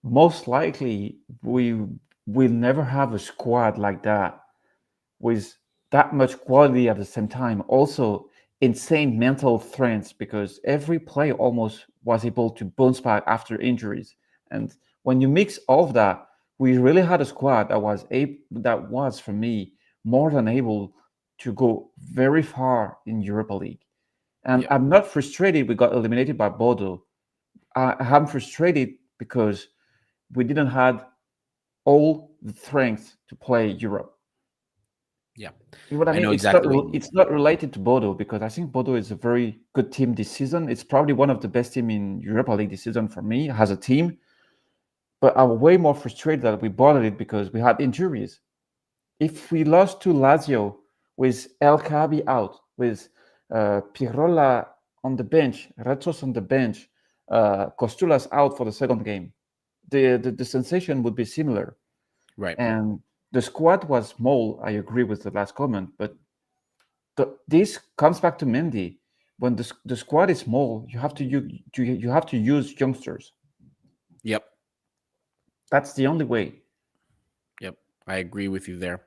most likely we will never have a squad like that with that much quality at the same time. Also, insane mental strength because every player almost was able to bounce back after injuries. And when you mix all of that, we really had a squad that was for me more than able to go very far in Europa League. And Yeah. I'm not frustrated we got eliminated by Bodo. I'm frustrated because we didn't have all the strength to play Europe. Yeah. You know what I mean? know exactly what you mean. It's not related to Bodo because I think Bodo is a very good team this season. It's probably one of the best team in Europa League this season for me as a team. But I'm way more frustrated that we bothered it because we had injuries. If we lost to Lazio with El Kabi out, with Pirola on the bench, Retos on the bench, Costulas out for the second game, the sensation would be similar. Right. And the squad was small. I agree with the last comment, but this comes back to Mendy. When the squad is small, you have to use youngsters. Yep. That's the only way. Yep. I agree with you there.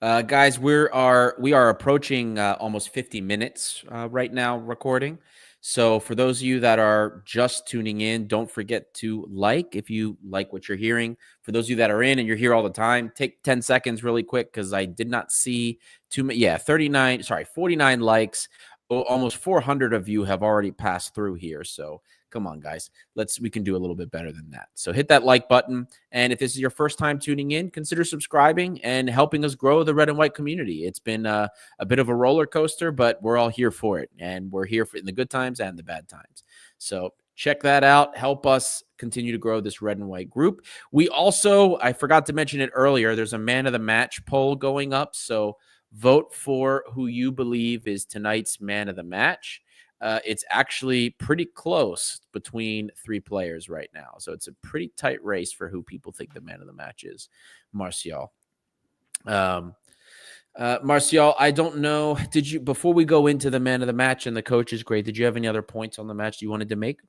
Guys, we are approaching almost 50 minutes right now recording. So for those of you that are just tuning in, don't forget to like if you like what you're hearing. For those of you that are in and you're here all the time, take 10 seconds really quick because I did not see too many. Yeah, 49 likes. Almost 400 of you have already passed through here. So come on, guys. We can do a little bit better than that. So hit that like button. And if this is your first time tuning in, consider subscribing and helping us grow the red and white community. It's been a bit of a roller coaster, but we're all here for it. And we're here for in the good times and the bad times. So check that out. Help us continue to grow this red and white group. We also, I forgot to mention it earlier, there's a man of the match poll going up. So vote for who you believe is tonight's man of the match. It's actually pretty close between 3 players right now. So it's a pretty tight race for who people think the man of the match is. Martial. Martial, I don't know. Before we go into the man of the match and the coach's grade, did you have any other points on the match you wanted to make?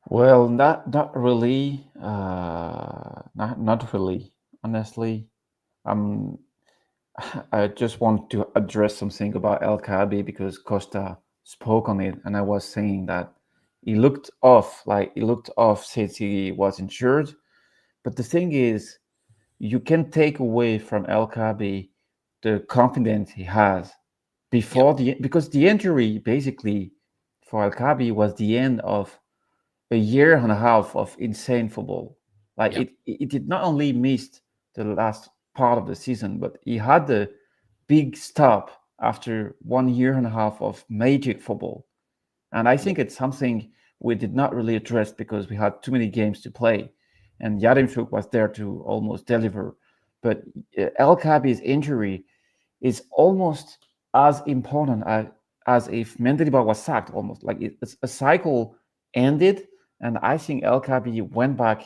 Well, not really. Not really. Honestly, I just want to address something about El Kabi because Costa spoke on it, and I was saying that he looked off since he was injured. But the thing is, you can take away from El Kabi the confidence he has because the injury basically for El Kabi was the end of a year and a half of insane football. Like it did not only miss the last part of the season, but he had the big stop after 1.5 years of magic football. And I think it's something we did not really address because we had too many games to play. And Yaremchuk was there to almost deliver. But El Kabi's injury is almost as important as if Mendilibar was sacked, almost. Like it's a cycle ended. And I think El Kabi went back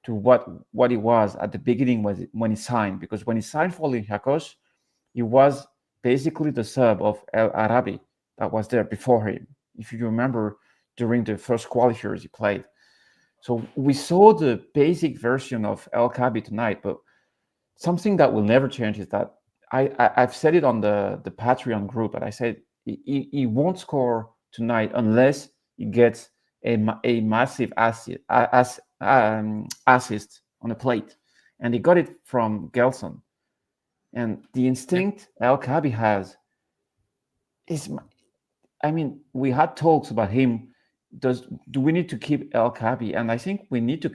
to what he was at the beginning when he signed. Because when he signed for Olympiacos, he was basically the sub of El Arabi that was there before him. If you remember, during the first qualifiers he played. So we saw the basic version of El Kabi tonight, but something that will never change is that I've said it on the Patreon group, and I said he won't score tonight unless he gets a massive assist on a plate. And he got it from Gelson. And the instinct El Kabi has is, I mean, we had talks about him. Do we need to keep El Kabi? And I think we need to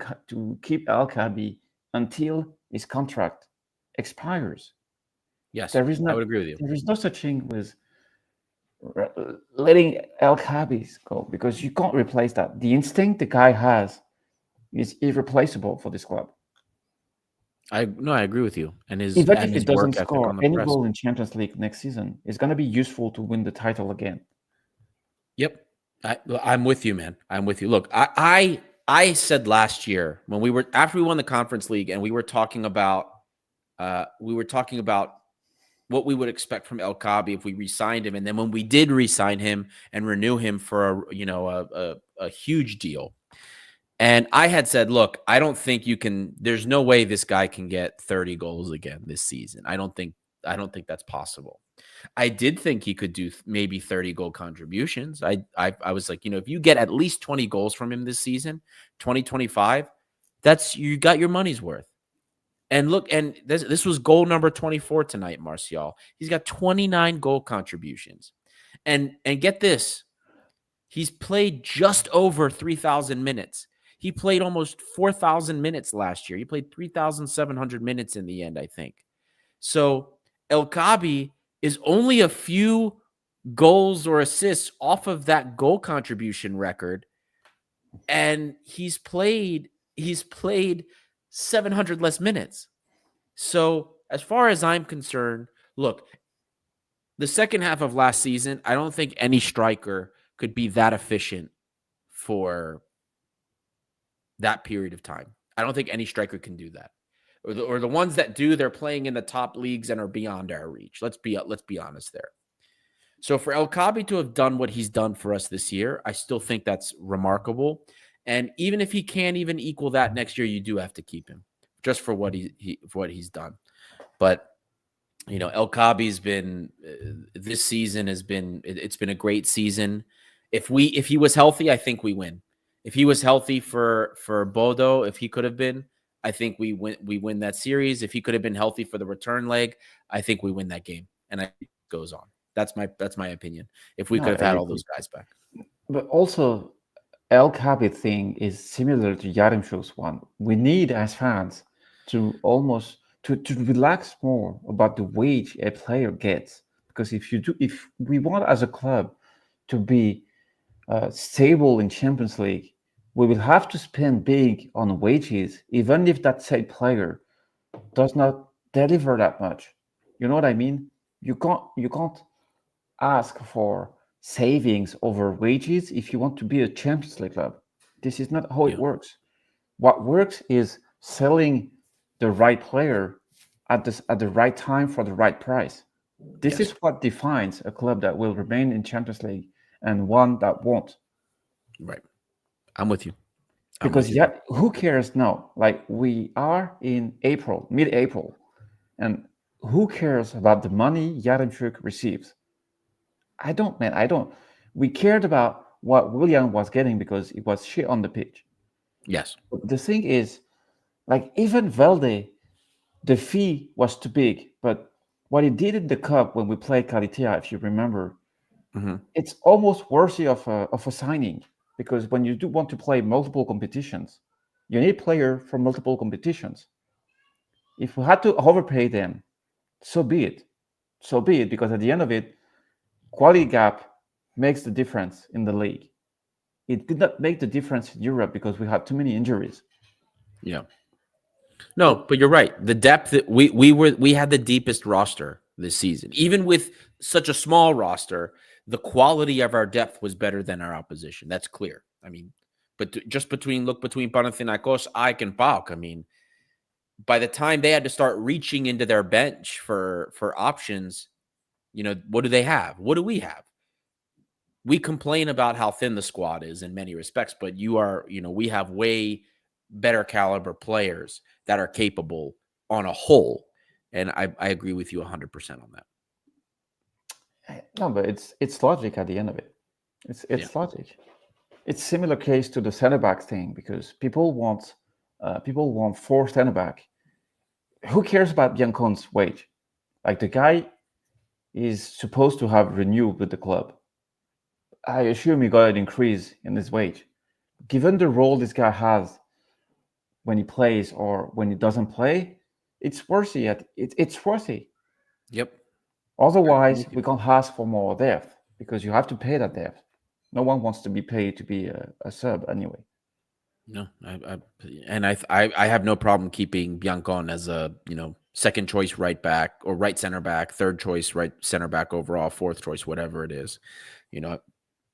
keep El Kabi until his contract expires. Yes, I would agree with you. There is no such thing with letting El Kabi go because you can't replace that. The instinct the guy has is irreplaceable for this club. I agree with you. And his even and if his it doesn't work ethic score on the any press. goal in Champions League next season, it's going to be useful to win the title again. Yep. I'm with you, man. I'm with you. Look, I said last year when after we won the Conference League and we were talking about what we would expect from El Kabi if we re-signed him, and then when we did re-sign him and renew him for a huge deal, and I had said, look, I don't think you can. There's no way this guy can get 30 goals again this season. I don't think that's possible. I did think he could do maybe 30 goal contributions. I was like, if you get at least 20 goals from him this season, 2025, you got your money's worth. And look, and this was goal number 24 tonight, Martial. He's got 29 goal contributions. And get this, he's played just over 3,000 minutes. He played almost 4,000 minutes last year. He played 3,700 minutes in the end, I think. So El Kabi is only a few goals or assists off of that goal contribution record. And he's played 700 less minutes. So as far as I'm concerned, look, the second half of last season, I don't think any striker could be that efficient for that period of time. I don't think any striker can do that. Or the ones that do, they're playing in the top leagues and are beyond our reach. Let's be honest there. So for El Kabi to have done what he's done for us this year, I still think that's remarkable. And even if he can't even equal that next year, you do have to keep him just for what he's done. But El Kabi's been this season it's been a great season. If he was healthy, I think we win. If he was healthy for Bodo, if he could have been, I think we win that series. If he could have been healthy for the return leg, I think we win that game. And it goes on. That's my opinion. If we could have had all those guys back. But also, El Kabi thing is similar to Yaremchuk's one. We need, as fans, to almost to relax more about the wage a player gets. Because if we want as a club to be stable in Champions League, we will have to spend big on wages, even if that said player does not deliver that much. You know what I mean? You can't ask for savings over wages if you want to be a Champions League club. This is not how it works. What works is selling the right player at the right time for the right price. This is what defines a club that will remain in Champions League and one that won't. Right. I'm with you. Because who cares now? Like, we are in mid-April, and who cares about the money Yaremchuk receives? I don't. We cared about what Willian was getting because it was shit on the pitch. Yes. But the thing is, like, even Velde, the fee was too big. But what he did in the cup when we played Kalitea, if you remember, it's almost worthy of a signing. Because when you do want to play multiple competitions, you need player from multiple competitions. If we had to overpay them, so be it. Because at the end of it, quality gap makes the difference in the league. It did not make the difference in Europe because we had too many injuries. Yeah. No, but you're right. The depth that we had the deepest roster this season. Even with such a small roster, the quality of our depth was better than our opposition. That's clear. I mean, but just between Panathinaikos, AEK, and PAOK, I mean, by the time they had to start reaching into their bench for options, what do they have? What do we have? We complain about how thin the squad is in many respects, but we have way better caliber players that are capable on a whole. And I agree with you 100% on that. No, but it's logic at the end of it. It's logic. It's similar case to the center back thing because people want 4 center back. Who cares about Biancon's wage? Like the guy is supposed to have renewed with the club. I assume he got an increase in his wage. Given the role this guy has when he plays or when he doesn't play, it's worthy. It's worthy. Yep. Otherwise, we can't ask for more depth because you have to pay that depth. No one wants to be paid to be a sub anyway. No, I have no problem keeping Biancon as a second choice right back or right center back, third choice right center back overall, fourth choice, whatever it is.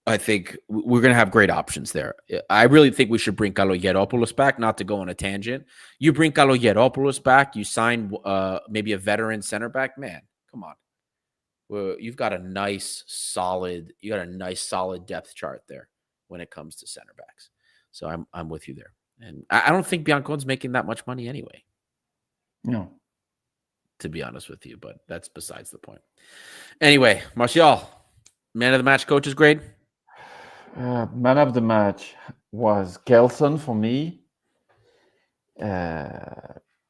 I think we're going to have great options there. I really think we should bring Kalogeropoulos back, not to go on a tangent. You bring Kalogeropoulos back, you sign maybe a veteran center back, man, come on. Well, you've got a nice solid depth chart there when it comes to center backs. So I'm with you there. And I don't think Biancon's making that much money anyway. No. To be honest with you, but that's besides the point. Anyway, Martial, man of the match, coach's grade? Man of the match was Gelson for me,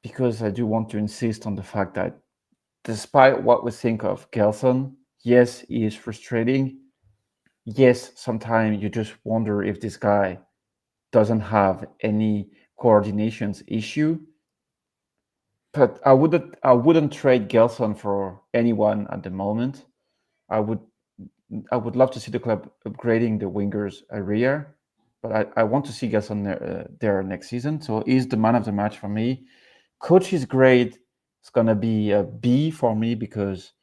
because I do want to insist on the fact that despite what we think of Gelson, yes, he is frustrating. Yes, sometimes you just wonder if this guy doesn't have any coordinations issue. But I wouldn't trade Gelson for anyone at the moment. I would love to see the club upgrading the wingers area, but I want to see Gelson there next season. So he's the man of the match for me. Coach's grade is gonna be a B for me because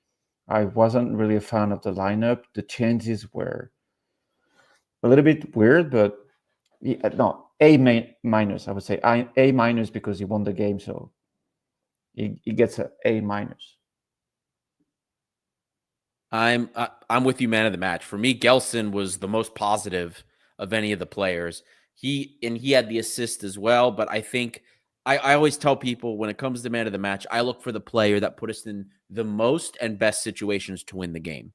I wasn't really a fan of the lineup. The changes were a little bit weird, but no, A minus. I would say A minus because he won the game, so he gets a A minus. I'm with you, man of the match. For me, Gelson was the most positive of any of the players. He had the assist as well, but I think I always tell people when it comes to man of the match, I look for the player that put us in the most and best situations to win the game.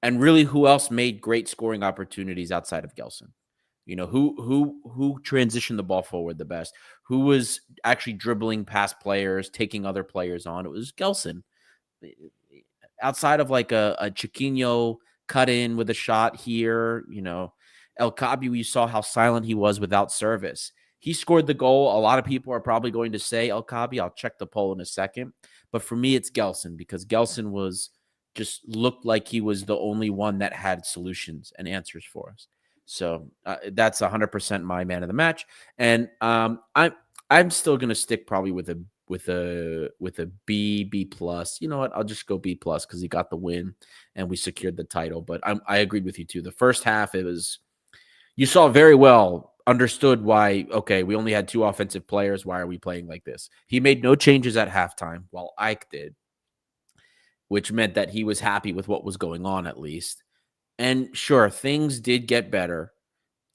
And really, who else made great scoring opportunities outside of Gelson? Who transitioned the ball forward the best? Who was actually dribbling past players, taking other players on? It was Gelson. Outside of like a Chiquinho cut in with a shot here, El Kabi, you saw how silent he was without service. He scored the goal. A lot of people are probably going to say El Kabi. I'll check the poll in a second. But for me, it's Gelson because Gelson just looked like he was the only one that had solutions and answers for us. So that's 100% my man of the match. And I'm still going to stick probably with a B plus. You know what? I'll just go B plus because he got the win and we secured the title. But I agreed with you too. The first half, you saw very well, understood why, okay, we only had 2 offensive players. Why are we playing like this? He made no changes at halftime while AEK did, which meant that he was happy with what was going on at least. And sure, things did get better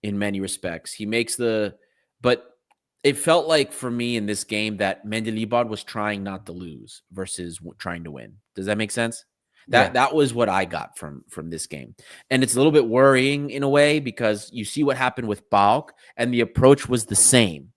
in many respects. But it felt like for me in this game that Mendilibar was trying not to lose versus trying to win. Does that make sense? That was what I got from this game. And it's a little bit worrying in a way because you see what happened with PAOK and the approach was the same.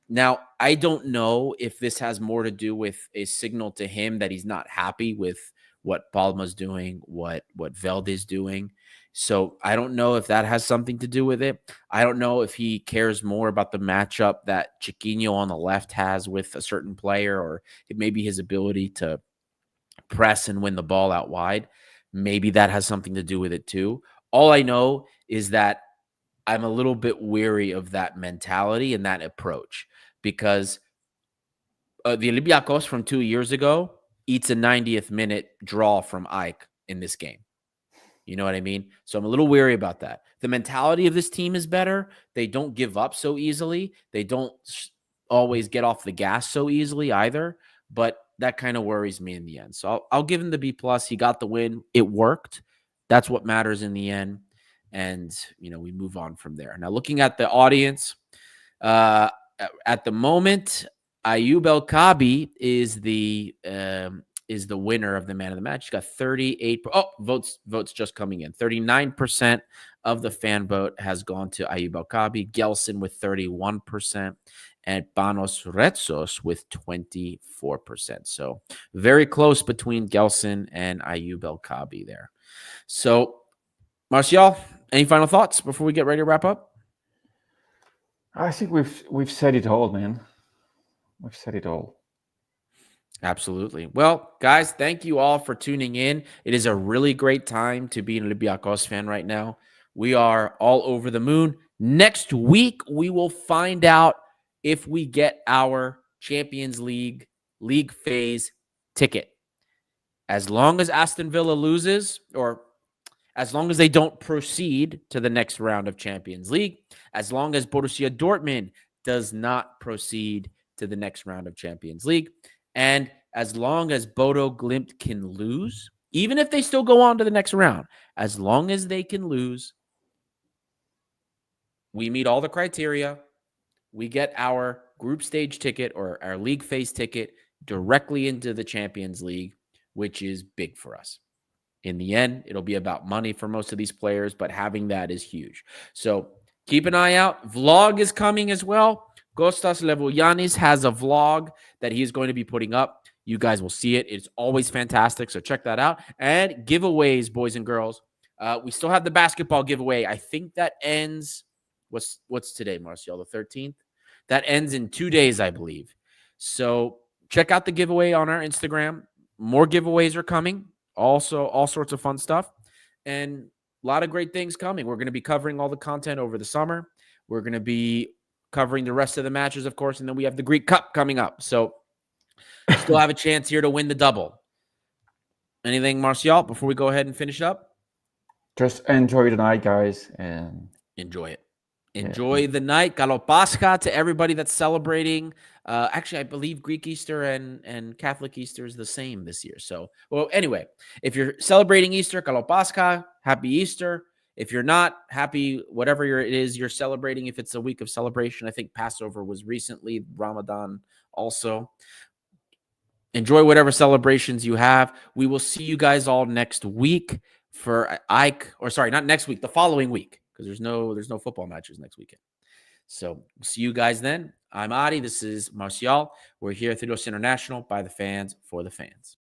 Now, I don't know if this has more to do with a signal to him that he's not happy with what Palma's doing, what Velde's doing. So I don't know if that has something to do with it. I don't know if he cares more about the matchup that Chiquinho on the left has with a certain player, or it may be his ability to press and win the ball out wide. Maybe that has something to do with it too. All I know is that I'm a little bit weary of that mentality and that approach, because the Olympiacos from 2 years ago eats a 90th minute draw from AEK in this game. You know what I mean? So I'm a little weary about that. The mentality of this team is better. They don't give up so easily. They don't always get off the gas so easily either. But that kind of worries me in the end. So I'll give him the B+. He got the win. It worked. That's what matters in the end. And, we move on from there. Now, looking at the audience, at the moment, Ayoub El Kabi is the winner of the man of the match. He's got 38. Votes just coming in. 39% of the fan vote has gone to Ayoub El Kabi. Gelson with 31%. And Panos Retsos with 24%. So very close between Gelson and Ayoub El Kabi there. So, Martial, any final thoughts before we get ready to wrap up? I think we've said it all, man. We've said it all. Absolutely. Well, guys, thank you all for tuning in. It is a really great time to be an Olympiacos fan right now. We are all over the moon. Next week, we will find out if we get our Champions League phase ticket. As long as Aston Villa loses, or as long as they don't proceed to the next round of Champions League, as long as Borussia Dortmund does not proceed to the next round of Champions League, and as long as Bodo Glimt can lose, even if they still go on to the next round, as long as they can lose, we meet all the criteria. We get our group stage ticket or our league phase ticket directly into the Champions League, which is big for us. In the end, it'll be about money for most of these players, but having that is huge. So keep an eye out. Vlog is coming as well. Kostas Levoyanis has a vlog that he's going to be putting up. You guys will see it. It's always fantastic, so check that out. And giveaways, boys and girls. We still have the basketball giveaway. I think that ends... What's today, Martial? The 13th? That ends in 2 days, I believe. So check out the giveaway on our Instagram. More giveaways are coming. Also, all sorts of fun stuff. And a lot of great things coming. We're going to be covering all the content over the summer. We're going to be covering the rest of the matches, of course. And then we have the Greek Cup coming up. So still have a chance here to win the double. Anything, Martial, before we go ahead and finish up? Just enjoy the night, guys. And enjoy it. Enjoy the night. Καλό Pascha to everybody that's celebrating. Actually, I believe Greek Easter and Catholic Easter is the same this year. So, well, anyway, if you're celebrating Easter, Καλό Pascha, happy Easter. If you're not, happy whatever it is you're celebrating. If it's a week of celebration, I think Passover was recently, Ramadan also. Enjoy whatever celebrations you have. We will see you guys all next week for AEK, or sorry, not next week, the following week. Because there's no football matches next weekend. So see you guys then. I'm Adi. This is Martial. We're here at Thedos International, by the fans, for the fans.